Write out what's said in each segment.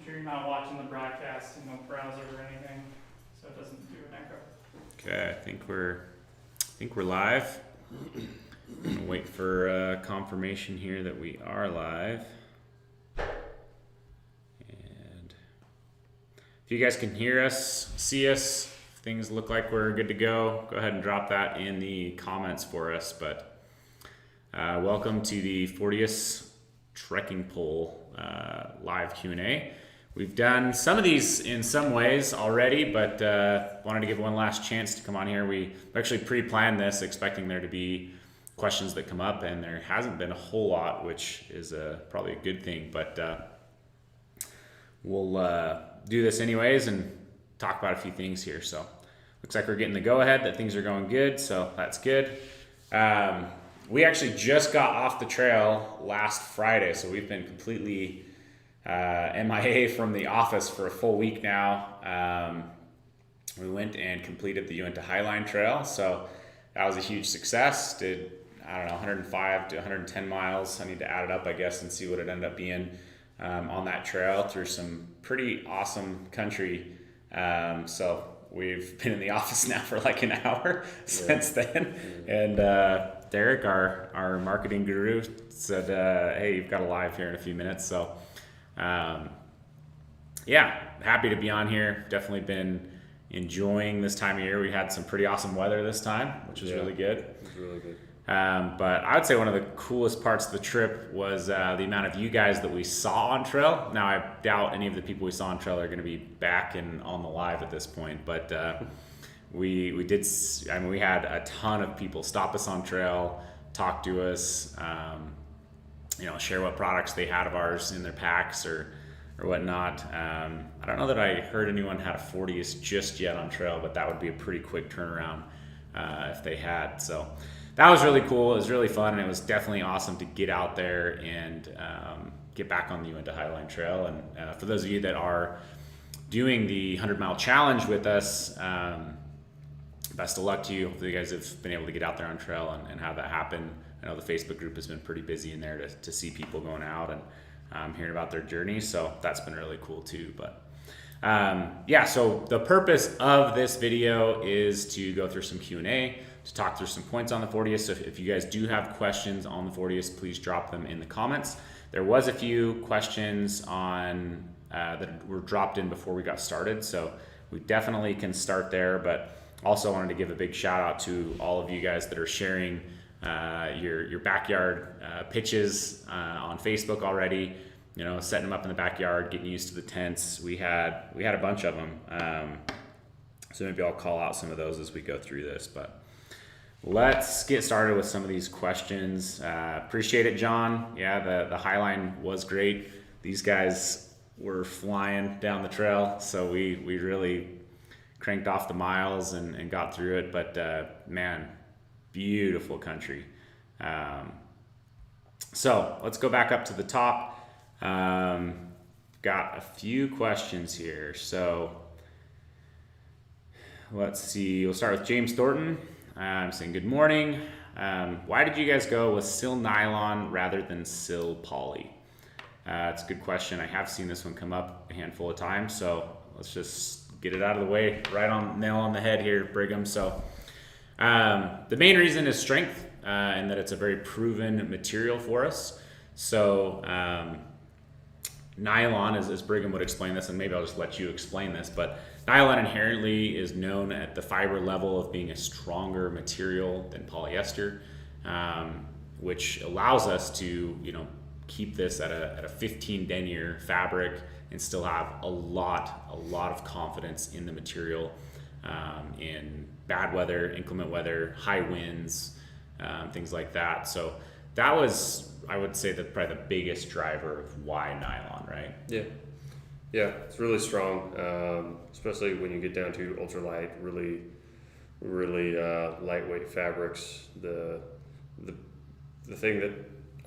sure you're not watching the broadcast in no browser or anything, so it doesn't do an echo. Okay, I think we're live. I'm gonna wait for confirmation here that we are live. And if you guys can hear us, see us, if things look like we're good to go ahead and drop that in the comments for us. But welcome to the Fortius trekking pole live Q&A. We've done some of these in some ways already, but wanted to give one last chance to come on here. We actually pre-planned this, expecting there to be questions that come up, and there hasn't been a whole lot, which is probably a good thing. But we'll do this anyways and talk about a few things here. So looks like we're getting the go-ahead that things are going good, so that's good. We actually just got off the trail last Friday, so we've been completely MIA from the office for a full week now. We went and completed the Uinta Highline Trail, so that was a huge success. Did, I don't know, 105 to 110 miles. I need to add it up, I guess, and see what it ended up being on that trail through some pretty awesome country. So we've been in the office now for like an hour since then. And Derek, our marketing guru, said, hey, you've got a live here in a few minutes. So happy to be on here. Definitely been enjoying this time of year. We had some pretty awesome weather this time, which was really good. It was really good. But I would say one of the coolest parts of the trip was the amount of you guys that we saw on trail. Now, I doubt any of the people we saw on trail are going to be back and on the live at this point, but we had a ton of people stop us on trail, talk to us, share what products they had of ours in their packs or whatnot. I don't know that I heard anyone had a Fortius just yet on trail, but that would be a pretty quick turnaround if they had. So that was really cool. It was really fun, and it was definitely awesome to get out there and get back on the Uinta Highline Trail. And for those of you that are doing the 100-mile challenge with us, best of luck to you. Hopefully you guys have been able to get out there on trail and have that happen. I know the Facebook group has been pretty busy in there to see people going out and hearing about their journey. So that's been really cool too. But so the purpose of this video is to go through some Q&A, to talk through some points on the Fortius. So if you guys do have questions on the Fortius, please drop them in the comments. There was a few questions on that were dropped in before we got started, so we definitely can start there. But also wanted to give a big shout out to all of you guys that are sharing your backyard pitches on Facebook already. Setting them up in the backyard, getting used to the tents. We had a bunch of them, so maybe I'll call out some of those as we go through this. But let's get started with some of these questions. Appreciate it, John. Yeah, the Highline was great. These guys were flying down the trail, so we really cranked off the miles and got through it. But man, beautiful country. So let's go back up to the top. Got a few questions here. So let's see. We'll start with James Thornton. Saying good morning. Why did you guys go with sil nylon rather than sil poly? It's a good question. I have seen this one come up a handful of times, so let's just get it out of the way. Right on, nail on the head here, Brigham. So the main reason is strength, and that it's a very proven material for us. So nylon, as Brigham would explain this, and maybe I'll just let you explain this, but nylon inherently is known at the fiber level of being a stronger material than polyester, which allows us to, keep this at a 15 denier fabric and still have a lot of confidence in the material in bad weather, inclement weather, high winds, things like that. So that was, I would say, probably the biggest driver of why nylon, right? Yeah, it's really strong, especially when you get down to ultralight, really lightweight fabrics. The thing that,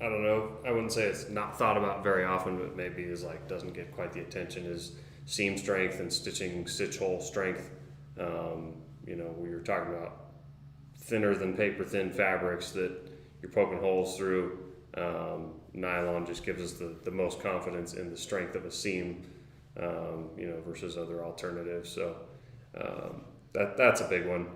I don't know, I wouldn't say it's not thought about very often, but maybe doesn't get quite the attention is seam strength and stitch hole strength. We were talking about thinner than paper thin fabrics that you're poking holes through. Nylon just gives us the most confidence in the strength of a seam versus other alternatives. So that's a big one.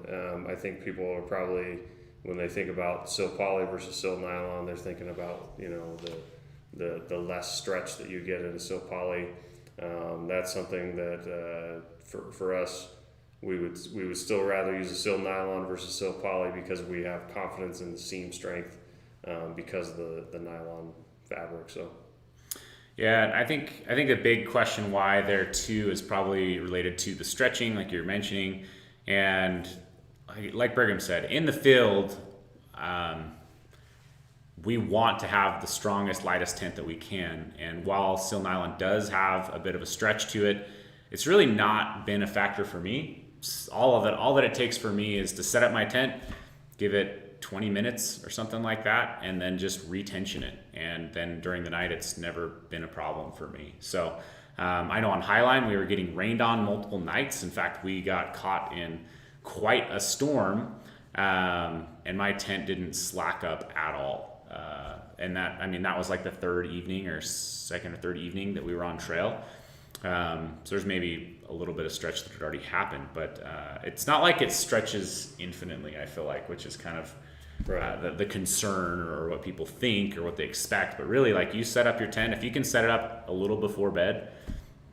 I think people are probably, when they think about sil poly versus sil nylon, they're thinking about the less stretch that you get in a sil poly. That's something that for us, we would still rather use a sil nylon versus sil poly because we have confidence in the seam strength because of the nylon fabric. So. Yeah, I think the big question why there too is probably related to the stretching, like you're mentioning, and like Brigham said, in the field, we want to have the strongest, lightest tent that we can. And while sil nylon does have a bit of a stretch to it, it's really not been a factor for me. All that it takes for me is to set up my tent, give it 20 minutes or something like that, and then just retension it. And then during the night, it's never been a problem for me. So I know on Highline, we were getting rained on multiple nights. In fact, we got caught in quite a storm, and my tent didn't slack up at all. And that was like the second or third evening that we were on trail. So there's maybe a little bit of stretch that had already happened, but it's not like it stretches infinitely, I feel like, which is kind of the concern or what people think or what they expect. But really, like, you set up your tent, if you can set it up a little before bed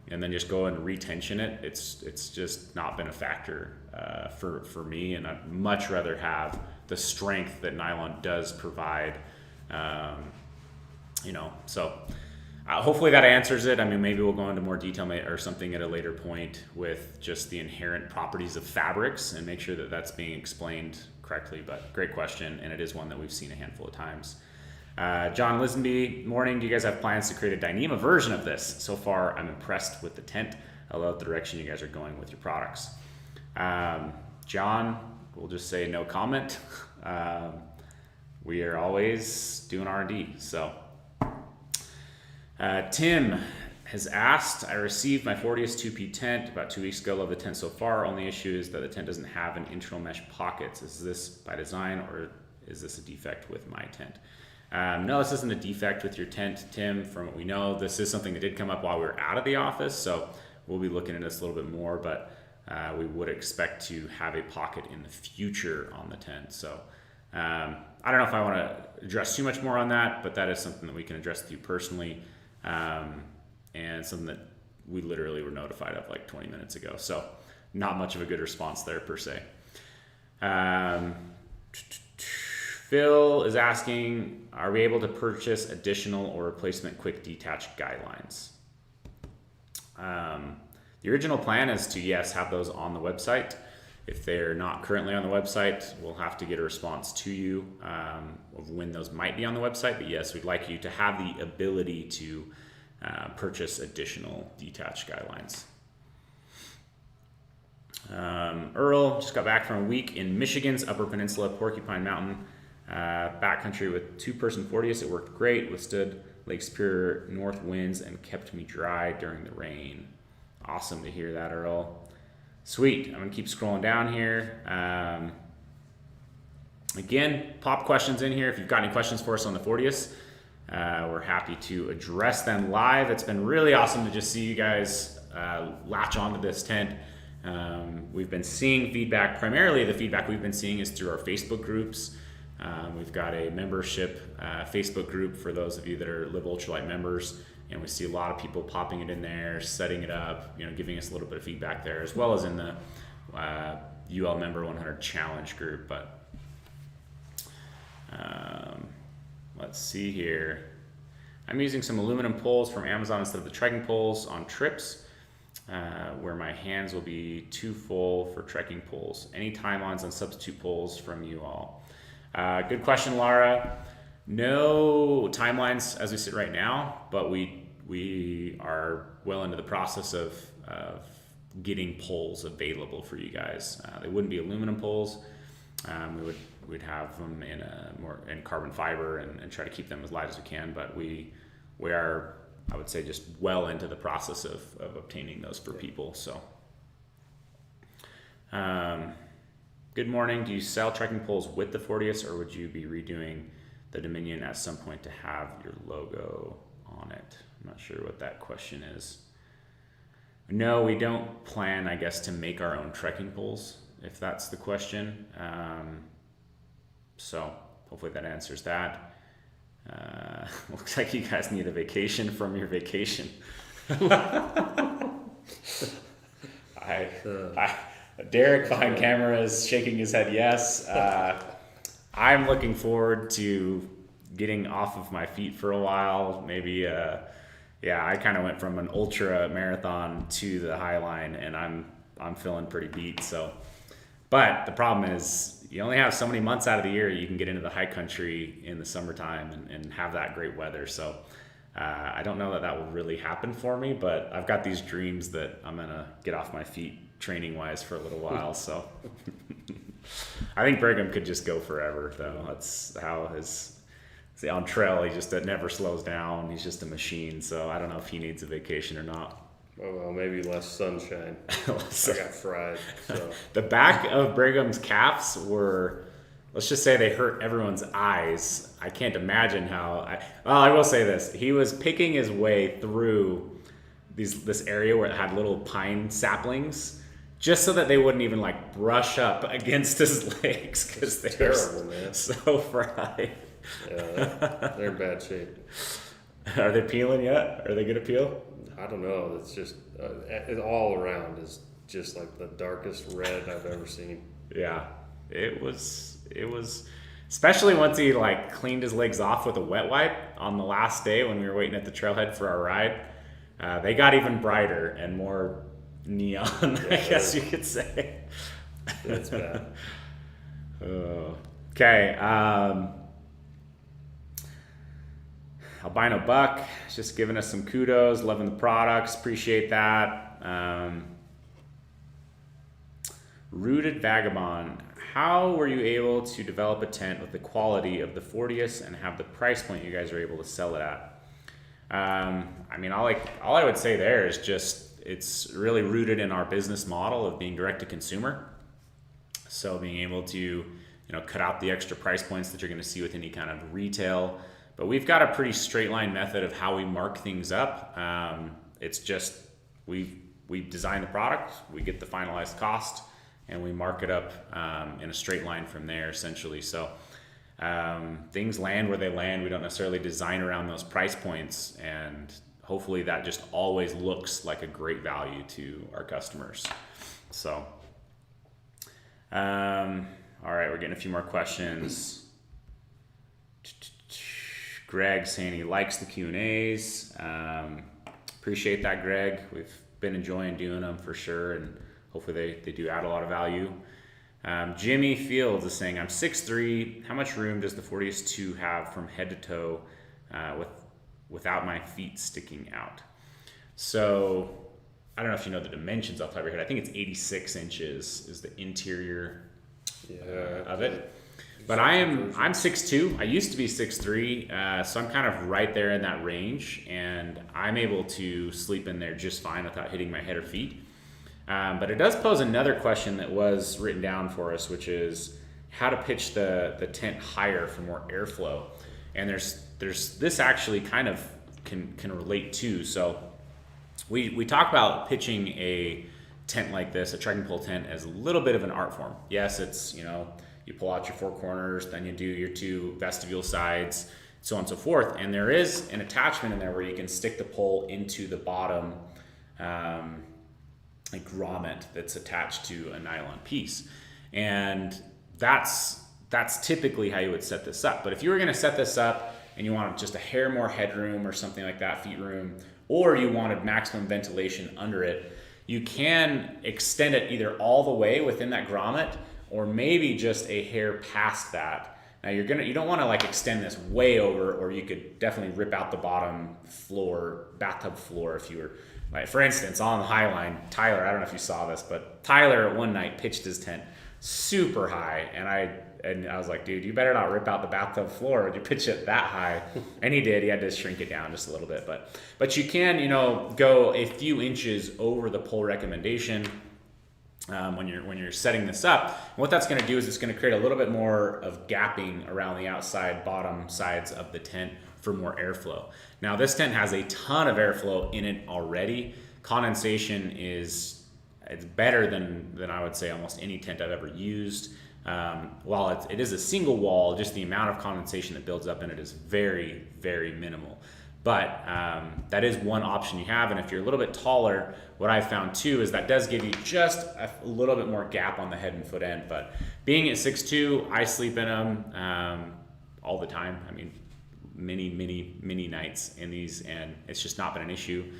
and then just go and retension it, it's just not been a factor for me, and I'd much rather have the strength that nylon does provide. So hopefully that answers it. I mean, maybe we'll go into more detail or something at a later point with just the inherent properties of fabrics and make sure that that's being explained correctly. But great question, and it is one that we've seen a handful of times. John Lisenby, morning. Do you guys have plans to create a Dyneema version of this? So far, I'm impressed with the tent. I love the direction you guys are going with your products. John, we'll just say no comment. We are always doing R&D. So Tim has asked, I received my Fortius 2P tent about 2 weeks ago. Love the tent so far. Only issue is that the tent doesn't have an internal mesh pockets. Is this by design or is this a defect with my tent? No, this isn't a defect with your tent, Tim. From what we know, this is something that did come up while we were out of the office, so we'll be looking at this a little bit more, but we would expect to have a pocket in the future on the tent. So I don't know if I want to address too much more on that, but that is something that we can address with you personally, and something that we literally were notified of like 20 minutes ago. So not much of a good response there per se. Phil is asking, are we able to purchase additional or replacement quick detach guidelines? The original plan is to, yes, have those on the website. If they're not currently on the website, we'll have to get a response to you of when those might be on the website. But yes, we'd like you to have the ability to purchase additional detached guidelines. Earl just got back from a week in Michigan's Upper Peninsula, Porcupine Mountain, backcountry with 2-person Fortius. It worked great, withstood Lake Superior north winds, and kept me dry during the rain. Awesome to hear that, Earl. Sweet. I'm going to keep scrolling down here. Again, pop questions in here. If you've got any questions for us on the Fortius, we're happy to address them live. It's been really awesome to just see you guys latch onto this tent. We've been seeing feedback. Primarily, the feedback we've been seeing is through our Facebook groups. We've got a membership Facebook group for those of you that are Live Ultralight members, and we see a lot of people popping it in there, setting it up, giving us a little bit of feedback there, as well as in the UL Member 100 Challenge group. But let's see here. I'm using some aluminum poles from Amazon instead of the trekking poles on trips, where my hands will be too full for trekking poles. Any timelines on substitute poles from you all? Good question, Laura. No timelines as we sit right now, but we are well into the process of getting poles available for you guys. They wouldn't be aluminum poles. We'd have them in carbon fiber and try to keep them as light as we can. But we are, I would say, just well into the process of obtaining those for people. So, good morning. Do you sell trekking poles with the Fortius, or would you be redoing the Dominion at some point to have your logo on it? I'm not sure what that question is. No, we don't plan, I guess, to make our own trekking poles, if that's the question. So hopefully that answers that. Looks like you guys need a vacation from your vacation. I, Derek behind camera is shaking his head yes. I'm looking forward to getting off of my feet for a while. Maybe, I kind of went from an ultra marathon to the High Line, and I'm feeling pretty beat. So, but the problem is you only have so many months out of the year you can get into the high country in the summertime and have that great weather. So, I don't know that will really happen for me, but I've got these dreams that I'm gonna get off my feet training wise for a little while. So, I think Brigham could just go forever, though. That's how on trail, he just never slows down. He's just a machine. So I don't know if he needs a vacation or not. Oh, well, maybe less sunshine. I got fried. So. The back of Brigham's calves were, let's just say they hurt everyone's eyes. I can't imagine how. I will say this. He was picking his way through this area where it had little pine saplings, just so that they wouldn't even like brush up against his legs because they're terrible, man. So fried. Yeah, they're in bad shape. Are they peeling yet? Are they gonna peel? I don't know. It's just it all around is just like the darkest red I've ever seen. Yeah, it was, especially once he like cleaned his legs off with a wet wipe on the last day when we were waiting at the trailhead for our ride. They got even brighter and more neon, I guess you could say. That's bad. Okay. Albino Buck is just giving us some kudos, loving the products, appreciate that. Rooted Vagabond, how were you able to develop a tent with the quality of the Fortius and have the price point you guys are able to sell it at? I mean, all I would say there is just it's really rooted in our business model of being direct to consumer. So being able to cut out the extra price points that you're going to see with any kind of retail. But we've got a pretty straight line method of how we mark things up. It's just we design the product, we get the finalized cost, and we mark it up in a straight line from there, essentially. So things land where they land. We don't necessarily design around those price points, and hopefully that just always looks like a great value to our customers. So, all right, we're getting a few more questions. Greg saying he likes the Q&As. Appreciate that, Greg. We've been enjoying doing them for sure, and hopefully they do add a lot of value. Jimmy Fields is saying, I'm 6'3". How much room does the Fortius 2 have from head to toe without my feet sticking out? So I don't know if you know the dimensions off the top of your head. I think it's 86 inches is the interior of it. But I'm 6'2". I used to be 6'3", so I'm kind of right there in that range, and I'm able to sleep in there just fine without hitting my head or feet. But it does pose another question that was written down for us, which is how to pitch the tent higher for more airflow. And there's this actually kind of can relate too. So we talk about pitching a tent like this, a trekking pole tent, as a little bit of an art form. Yes, it's you pull out your four corners, then you do your two vestibule sides, so on and so forth. And there is an attachment in there where you can stick the pole into the bottom grommet that's attached to a nylon piece. And that's typically how you would set this up. But if you were gonna set this up and you wanted just a hair more headroom or something like that, feet room, or you wanted maximum ventilation under it, you can extend it either all the way within that grommet or maybe just a hair past that. Now you don't want to like extend this way over, or you could definitely rip out the bottom floor, bathtub floor, if you were like, for instance, on the High Line, Tyler, I don't know if you saw this, but Tyler one night pitched his tent super high, and I was like, dude, you better not rip out the bathtub floor when you pitch it that high. And he did. He had to shrink it down just a little bit, but you can go a few inches over the pole recommendation when you're setting this up. And what that's going to do is it's going to create a little bit more of gapping around the outside bottom sides of the tent for more airflow. Now this tent has a ton of airflow in it already condensation it's better than I would say almost any tent I've ever used. While it is a single wall, just the amount of condensation that builds up in it is very, very minimal. But that is one option you have. And if you're a little bit taller, what I've found too is that does give you just a little bit more gap on the head and foot end. But being at 6'2", I sleep in them all the time. I mean, many nights in these, and it's just not been an issue.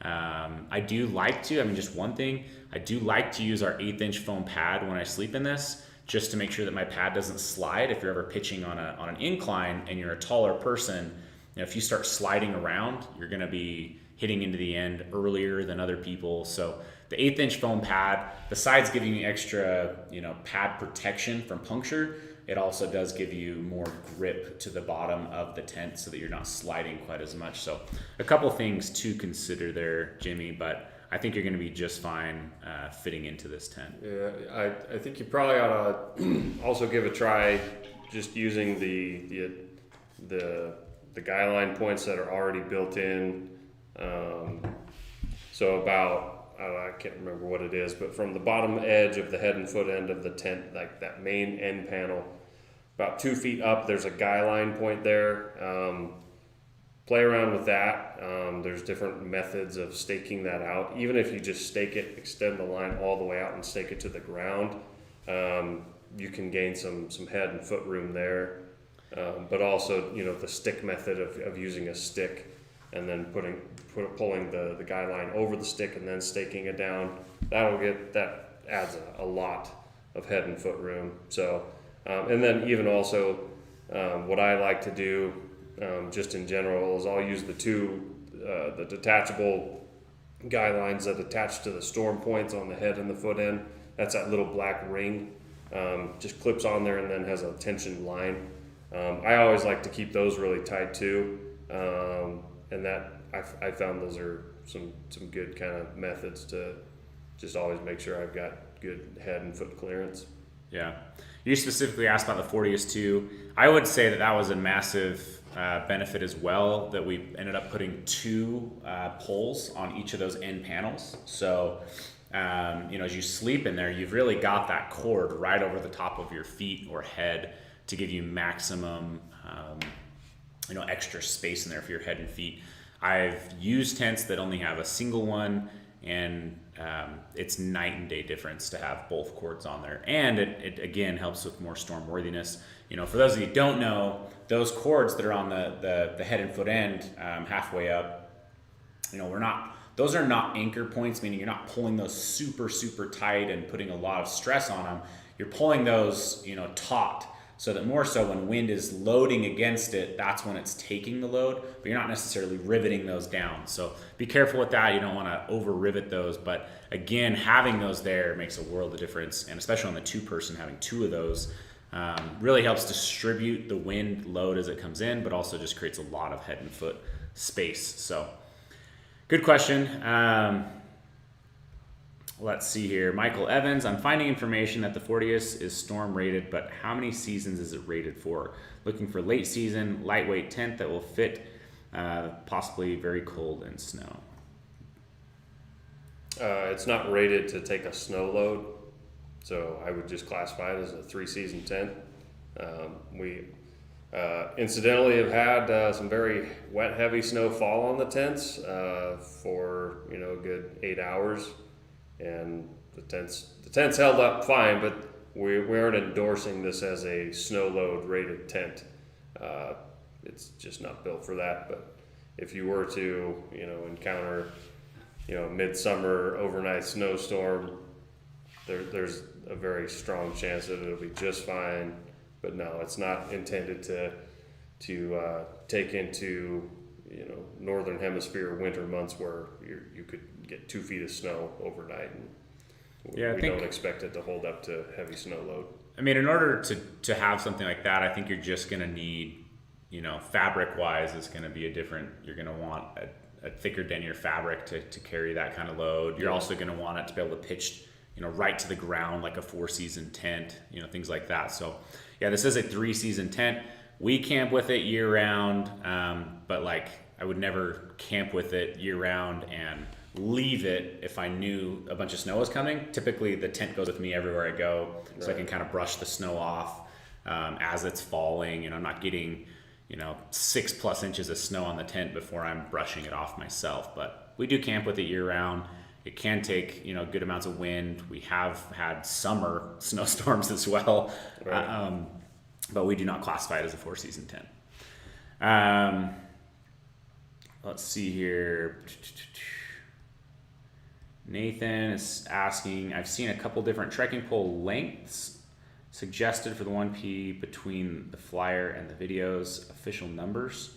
I do like to, just one thing, I do like to use our 1/8" foam pad when I sleep in this, just to make sure that my pad doesn't slide. If you're ever pitching on an incline and you're a taller person, if you start sliding around, you're going to be hitting into the end earlier than other people. So the 1/8" foam pad, besides giving you extra, pad protection from puncture, it also does give you more grip to the bottom of the tent so that you're not sliding quite as much. So a couple things to consider there, Jimmy, but I think you're going to be just fine fitting into this tent. Yeah, I think you probably ought to also give a try just using the guy line points that are already built in. So about, I can't remember what it is, but from the bottom edge of the head and foot end of the tent, like that main end panel, about 2 feet up, there's a guy line point there. Play around with that. There's different methods of staking that out. Even if you just stake it, extend the line all the way out and stake it to the ground, you can gain some head and foot room there. But also, the stick method of using a stick and then pulling the guy line over the stick and then staking it down, that adds a lot of head and foot room. So, and then even also, what I like to do, just in general, is I'll use the detachable guy lines that attach to the storm points on the head and the foot end. That's that little black ring, just clips on there and then has a tension line. I always like to keep those really tight too, and that I found those are some good kind of methods to just always make sure I've got good head and foot clearance. Yeah, you specifically asked about the Fortius 2. I would say that was a massive benefit as well, that we ended up putting 2 poles on each of those end panels. So as you sleep in there, you've really got that cord right over the top of your feet or head to give you maximum, extra space in there for your head and feet. I've used tents that only have a single one, and it's night and day difference to have both cords on there. And it again helps with more storm worthiness. For those of you who don't know, those cords that are on the head and foot end, halfway up, those are not anchor points, meaning you're not pulling those super, super tight and putting a lot of stress on them. You're pulling those, taut, so that more so when wind is loading against it, that's when it's taking the load, but you're not necessarily riveting those down. So be careful with that. You don't want to over rivet those, but again, having those there makes a world of difference, and especially on the 2-person, having 2 of those really helps distribute the wind load as it comes in, but also just creates a lot of head and foot space. So good question. Let's see here. Michael Evans, I'm finding information that the Fortius is storm rated, but how many seasons is it rated for? Looking for late season, lightweight tent that will fit possibly very cold and snow. It's not rated to take a snow load, so I would just classify it as a 3-season tent. We incidentally have had some very wet, heavy snow fall on the tents for a good 8 hours. And the tents held up fine, but we aren't endorsing this as a snow load rated tent. It's just not built for that. But if you were to, encounter, midsummer overnight snowstorm, there's a very strong chance that it'll be just fine. But no, it's not intended to take into northern hemisphere winter months where you could get 2 feet of snow overnight, and we don't expect it to hold up to heavy snow load. In order to have something like that, I think you're just going to need, fabric wise, it's going to be you're going to want a thicker denier fabric to carry that kind of load. You're also going to want it to be able to pitch, right to the ground like a 4-season tent, things like that. So yeah, this is a 3-season tent. We camp with it year round, but I would never camp with it year round and leave it if I knew a bunch of snow was coming. Typically the tent goes with me everywhere I go, so I can kind of brush the snow off as it's falling, and I'm not getting 6+ inches of snow on the tent before I'm brushing it off myself. But we do camp with it year round. It can take good amounts of wind. We have had summer snowstorms as well, Right. but we do not classify it as a 4-season tent. Let's see here. Nathan is asking, I've seen a couple different trekking pole lengths suggested for the 1P between the flyer and the videos. Official numbers.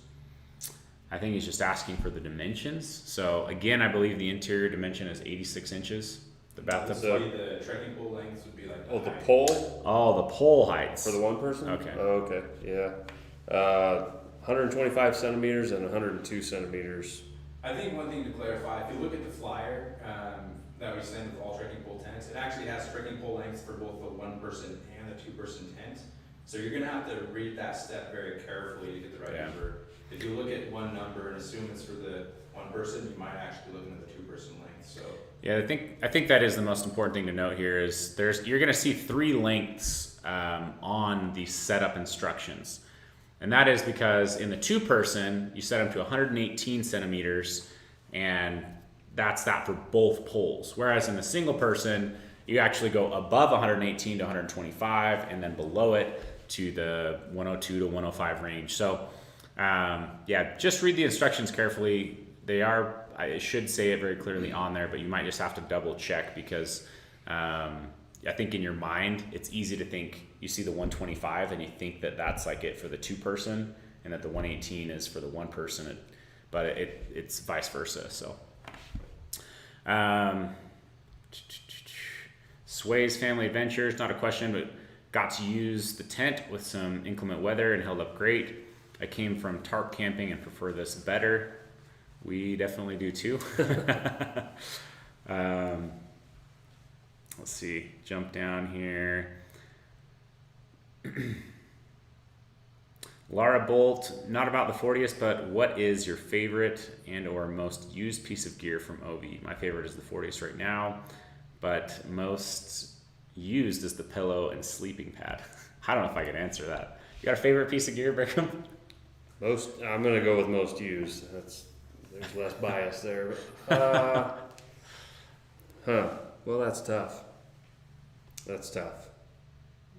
I think he's just asking for the dimensions. So again, I believe the interior dimension is 86 inches. The bathtub. So- The trekking pole lengths would be like Oh, the height. pole Oh, the pole heights. for the one person? Okay. Oh, okay, yeah. 125 centimeters and 102 centimeters. I think one thing to clarify, if you look at the flyer that we send with all trekking pole tents, it actually has trekking pole lengths for both the 1-person and the 2-person tent. So you're gonna have to read that step very carefully to get the right Yeah. number. If you look at one number and assume it's for the 1-person, you might actually be looking at the 2-person length, so. Yeah, I think that is the most important thing to note here is you're going to see 3 lengths on the setup instructions, and that is because in the 2-person you set them to 118 centimeters, and that's that for both poles. Whereas in the single person you actually go above 118 to 125, and then below it to the 102 to 105 range. So yeah, just read the instructions carefully. I should say it very clearly on there, but you might just have to double check because I think in your mind, it's easy to think you see the 125 and you think that that's like it for the 2-person and that the 118 is for the 1-person, but it's vice versa. So, Sway's Family Adventures, not a question, but got to use the tent with some inclement weather and held up great. I came from tarp camping and prefer this better. We definitely do too. Let's see, jump down here. Laura Bolt, not about the Fortius, but what is your favorite and or most used piece of gear from OV? My favorite is the Fortius right now, but most used is the pillow and sleeping pad. I don't know if I can answer that. You got a favorite piece of gear, Brigham? I'm gonna go with most used. There's less bias there. But, well, that's tough.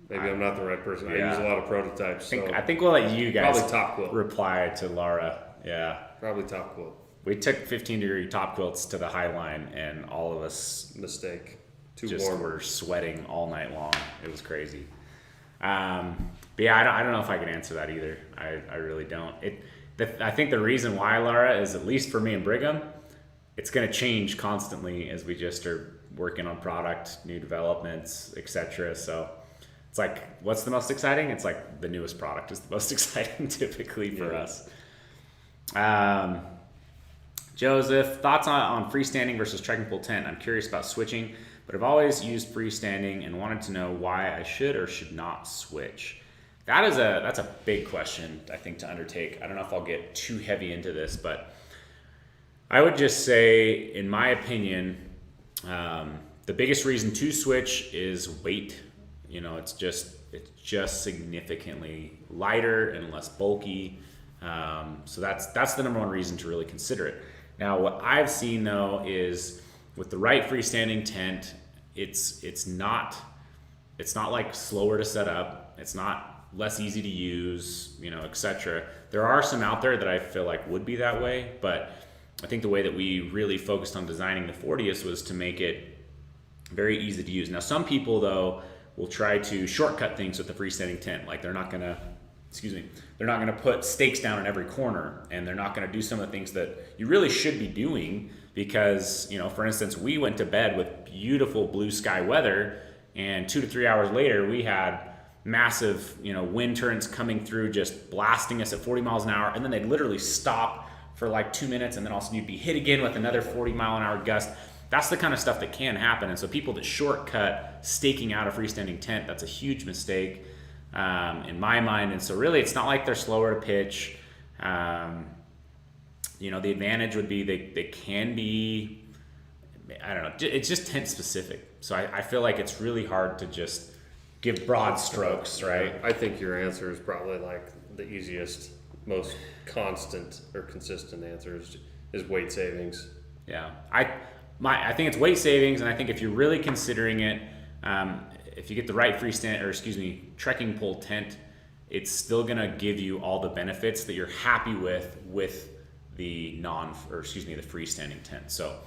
Maybe I'm not the right person. I Yeah. use a lot of prototypes. I think we'll let you guys probably top quilt. reply to Laura. Yeah. Probably top quilt. We took 15-degree top quilts to the High Line, and all of us Mistake. Too just warm. were sweating all night long. It was crazy. But yeah, I don't know if I can answer that either. I really don't. I think the reason why, Laura, is at least for me and Brigham, it's going to change constantly as we just are working on product, new developments, etc. So it's like, what's the most exciting? It's like the newest product is the most exciting typically for us. Joseph, thoughts on freestanding versus trekking pole tent? I'm curious about switching, but I've always used freestanding and wanted to know why I should or should not switch. That's a big question, I think, to undertake. I don't know if I'll get too heavy into this, but I would just say, in my opinion, the biggest reason to switch is weight. It's just significantly lighter and less bulky. So that's the number one reason to really consider it. Now, what I've seen though is with the right freestanding tent, it's not like slower to set up. It's not less easy to use, etc. There are some out there that I feel like would be that way, but I think the way that we really focused on designing the Fortius was to make it very easy to use. Now, some people though will try to shortcut things with the freestanding tent, like they're not gonna put stakes down in every corner, and they're not gonna do some of the things that you really should be doing because, for instance, we went to bed with beautiful blue sky weather, and 2 to 3 hours later we had massive, wind currents coming through, just blasting us at 40 miles an hour, and then they'd literally stop for like 2 minutes, and then also you'd be hit again with another 40-mile-an-hour gust. That's the kind of stuff that can happen, and so people that shortcut staking out a freestanding tent, that's a huge mistake in my mind. And so really, it's not like they're slower to pitch. The advantage would be they can be I don't know. It's just tent specific. So I feel like it's really hard to just give broad strokes, right? I think your answer is probably like the easiest, most constant or consistent answer is weight savings. Yeah, I think it's weight savings, and I think if you're really considering it, if you get the right trekking pole tent, it's still gonna give you all the benefits that you're happy with the the freestanding tent. So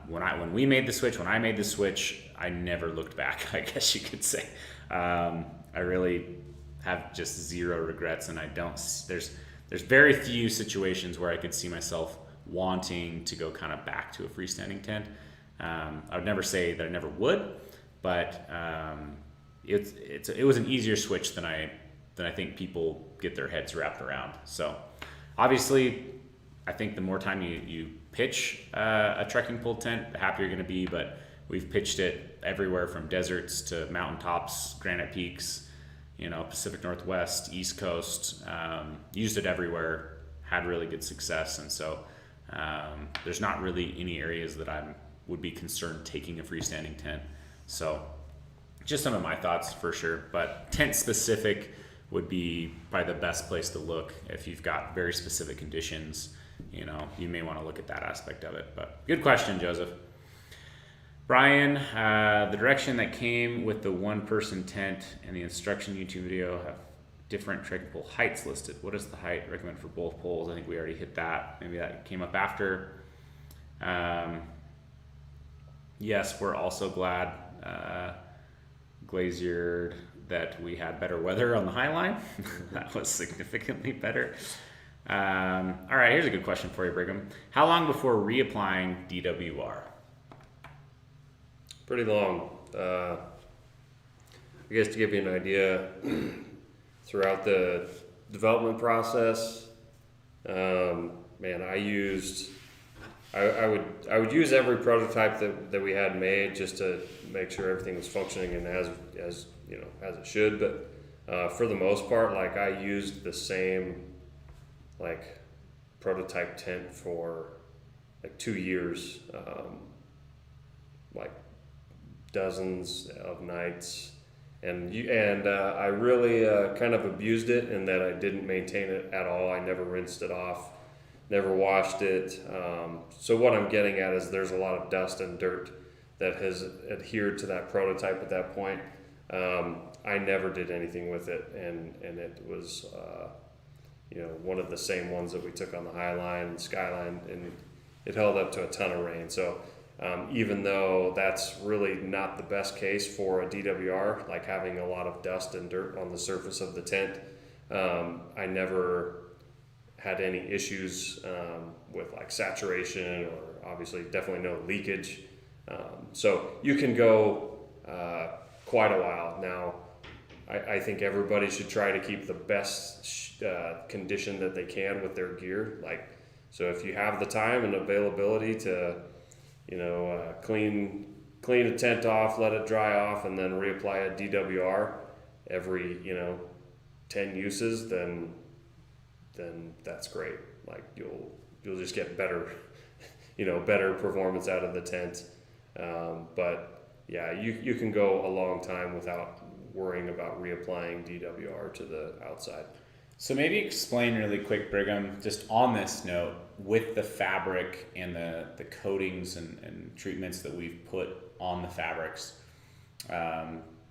when I made the switch, I never looked back. I guess you could say. I really have just zero regrets, and I don't. There's very few situations where I could see myself wanting to go kind of back to a freestanding tent. I would never say that I never would, but it was an easier switch than I think people get their heads wrapped around. So obviously, I think the more time you pitch a trekking pole tent, the happier you're going to be. But we've pitched it everywhere from deserts to mountaintops, granite peaks, Pacific Northwest, East Coast. Used it everywhere, had really good success, and so there's not really any areas that I would be concerned taking a freestanding tent. So just some of my thoughts for sure, but tent specific would be probably the best place to look if you've got very specific conditions. You may want to look at that aspect of it. But good question, Joseph. Brian, the direction that came with the one-person tent and the instruction YouTube video have different trekking pole heights listed. What is the height recommended for both poles? I think we already hit that. Maybe that came up after. Yes, we're also glad, Glazier, that we had better weather on the High Line. That was significantly better. All right, here's a good question for you, Brigham. How long before reapplying DWR? Pretty long. I guess to give you an idea, throughout the development process, I would use every prototype that we had made just to make sure everything was functioning and as it should. But for the most part, like I used the same prototype tent for 2 years, dozens of nights, and I really kind of abused it in that I didn't maintain it at all. I never rinsed it off, never washed it. So what I'm getting at is there's a lot of dust and dirt that has adhered to that prototype at that point. I never did anything with it, and it was one of the same ones that we took on the High Line and Skyline, and it held up to a ton of rain. So even though that's really not the best case for a DWR, like having a lot of dust and dirt on the surface of the tent, I never had any issues with saturation, or obviously definitely no leakage. So you can go quite a while. Now, I think everybody should try to keep the best condition that they can with their gear. So if you have the time and availability to clean a tent off, let it dry off, and then reapply a DWR every 10 uses, then that's great. You'll just get better better performance out of the tent. But yeah, you can go a long time without worrying about reapplying DWR to the outside. So maybe explain really quick, Brigham, just on this note, with the fabric and the coatings and treatments that we've put on the fabrics,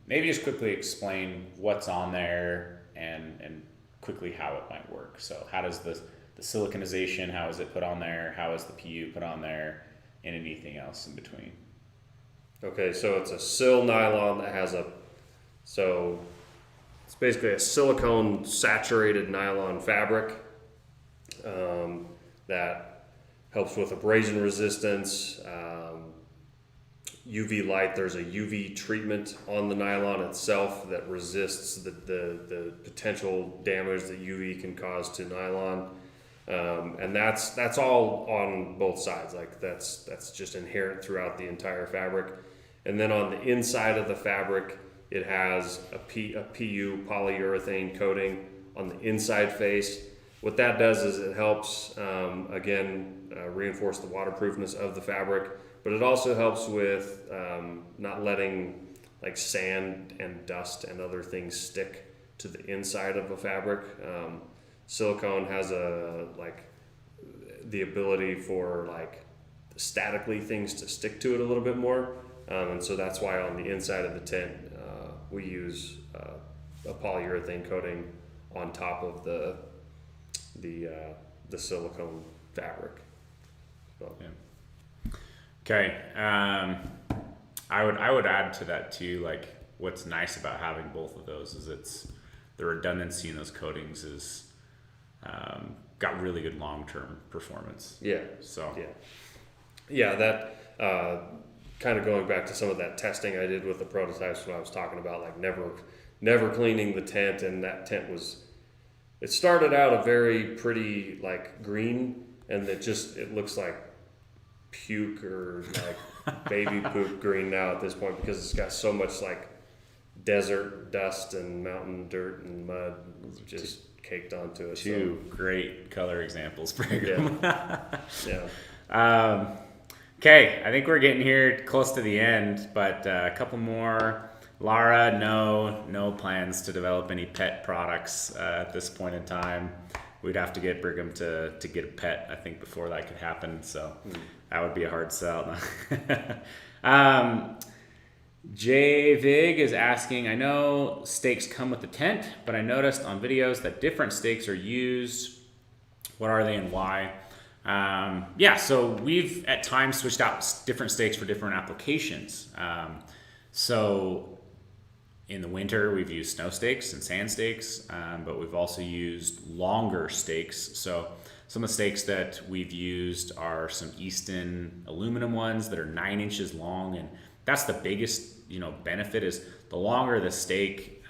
maybe just quickly explain what's on there and quickly how it might work. So how does the siliconization, how is it put on there? How is the PU put on there? And anything else in between? Okay, so it's a sil nylon that has it's basically a silicone saturated nylon fabric that helps with abrasion resistance, UV light. There's a UV treatment on the nylon itself that resists the potential damage that UV can cause to nylon, and that's all on both sides. That's just inherent throughout the entire fabric. And then on the inside of the fabric, it has a PU polyurethane coating on the inside face what that does is it helps, reinforce the waterproofness of the fabric, but it also helps with not letting like sand and dust and other things stick to the inside of a fabric. Silicone has the ability for like statically things to stick to it a little bit more, and so that's why on the inside of the tent we use a polyurethane coating on top of the silicone fabric. So. Yeah. Okay. I would add to that too. Like, what's nice about having both of those is it's the redundancy in those coatings is got really good long-term performance. Yeah. So. Yeah. That kind of going back to some of that testing I did with the prototypes when I was talking about like never cleaning the tent, and that tent it started out a very pretty like green, and it looks like puke or like baby poop green now at this point, because it's got so much like desert dust and mountain dirt and mud just caked onto it. Two great color examples, Brigham. Yeah. Okay, I think we're getting here close to the end, but a couple more. Lara, no plans to develop any pet products at this point in time. We'd have to get Brigham to get a pet, I think, before that could happen. So that would be a hard sell. Jay Vig is asking, I know stakes come with the tent, but I noticed on videos that different stakes are used. What are they and why? So we've at times switched out different stakes for different applications. So in the winter, we've used snow stakes and sand stakes, but we've also used longer stakes. So some of the stakes that we've used are some Easton aluminum ones that are 9 inches long, and that's the biggest, benefit is the longer the stake,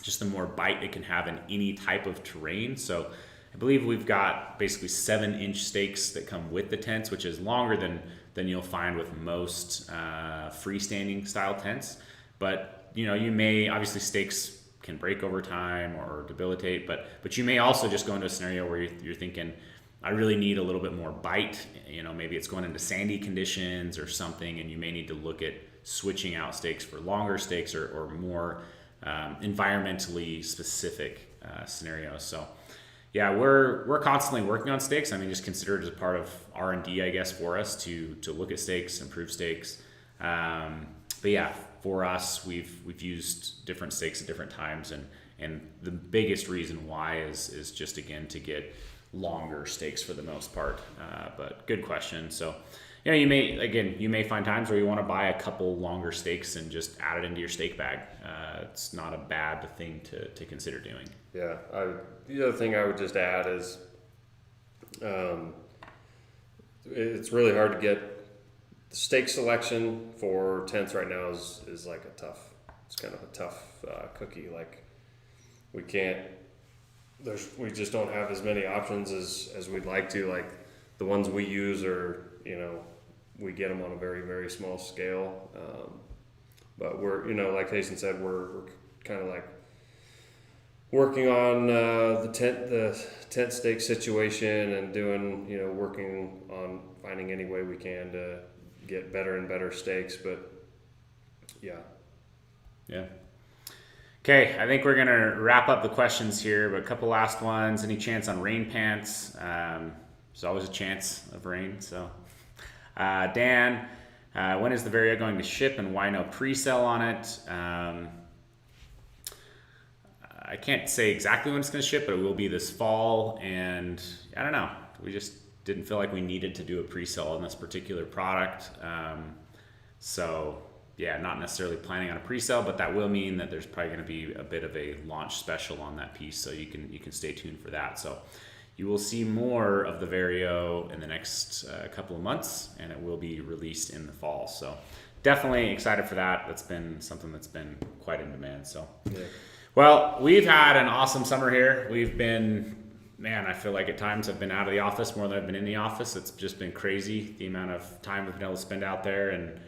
just the more bite it can have in any type of terrain. So I believe we've got basically 7-inch stakes that come with the tents, which is longer than you'll find with most freestanding style tents. But you may, obviously stakes can break over time or debilitate, but you may also just go into a scenario where you're thinking, I really need a little bit more bite. Maybe it's going into sandy conditions or something, and you may need to look at switching out stakes for longer stakes or more environmentally specific scenarios. So yeah, we're constantly working on stakes. I mean, just consider it as a part of R&D, I guess, for us to look at stakes, improve stakes. But yeah, for us, we've used different stakes at different times, and the biggest reason why is just, again, to get longer stakes for the most part. But good question. So you may find times where you want to buy a couple longer stakes and just add it into your stake bag. It's not a bad thing to consider doing. Yeah. The other thing I would just add is it's really hard to get stake selection for tents right now is like it's kind of a tough cookie. Like we just don't have as many options as we'd like to. Like the ones we use are, we get them on a very, very small scale. But we're, like Jason said, we're kind of like working on the tent stake situation and doing, working on finding any way we can to get better and better stakes. But yeah. Okay, I think we're gonna wrap up the questions here, but a couple last ones. Any chance on rain pants? There's always a chance of rain. So Dan, when is the Vario going to ship, and why no pre-sale on it? I can't say exactly when it's going to ship, but it will be this fall, and I don't know. We just didn't feel like we needed to do a pre-sale on this particular product. So yeah, not necessarily planning on a pre-sale, but that will mean that there's probably going to be a bit of a launch special on that piece, so you can stay tuned for that. So you will see more of the Vario in the next couple of months, and it will be released in the fall. So definitely excited for that. That's been something that's been quite in demand. So. Yeah. Well, we've had an awesome summer here. We've been, I feel like at times I've been out of the office more than I've been in the office. It's just been crazy, the amount of time we've been able to spend out there, and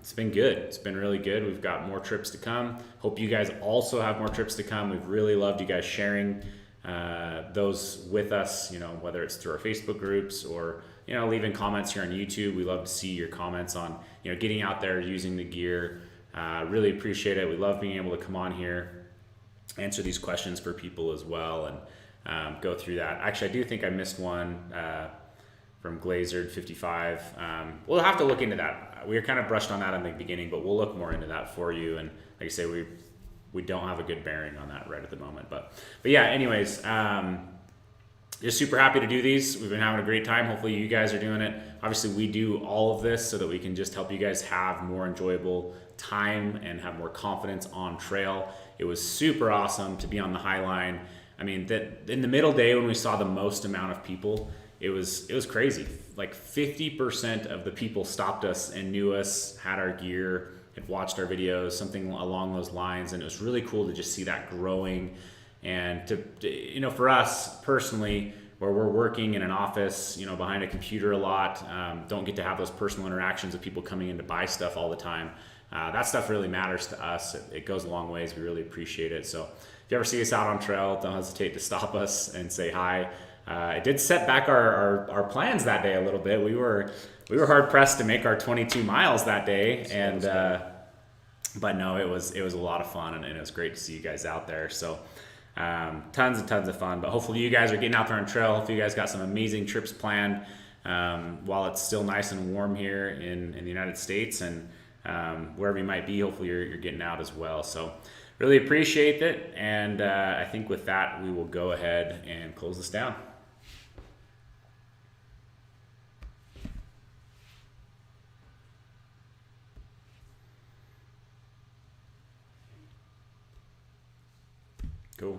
it's been good. It's been really good. We've got more trips to come. Hope you guys also have more trips to come. We've really loved you guys sharing those with us, whether it's through our Facebook groups or, leaving comments here on YouTube. We love to see your comments on, getting out there, using the gear. Really appreciate it. We love being able to come on here, answer these questions for people as well, and go through that. Actually, I do think I missed one from Glazered55. We'll have to look into that. We were kind of brushed on that in the beginning, but we'll look more into that for you. And like I say, we don't have a good bearing on that right at the moment. But yeah, anyways, just super happy to do these. We've been having a great time. Hopefully you guys are doing it. Obviously we do all of this so that we can just help you guys have more enjoyable time and have more confidence on trail. It was super awesome to be on the High Line. I mean, that in the middle day when we saw the most amount of people, it was crazy. Like 50% of the people stopped us and knew us, had our gear, had watched our videos, something along those lines. And it was really cool to just see that growing. And to for us personally, where we're working in an office, behind a computer a lot, don't get to have those personal interactions with people coming in to buy stuff all the time. That stuff really matters to us. It goes a long ways. We really appreciate it. So if you ever see us out on trail, don't hesitate to stop us and say hi. It did set back our plans that day a little bit. We were hard pressed to make our 22 miles that day, and but no, it was a lot of fun, and it was great to see you guys out there. So tons and tons of fun. But hopefully you guys are getting out there on trail. Hopefully you guys got some amazing trips planned while it's still nice and warm here in the United States, and wherever you might be. Hopefully you're getting out as well. So really appreciate it, and I think with that we will go ahead and close this down. Cool.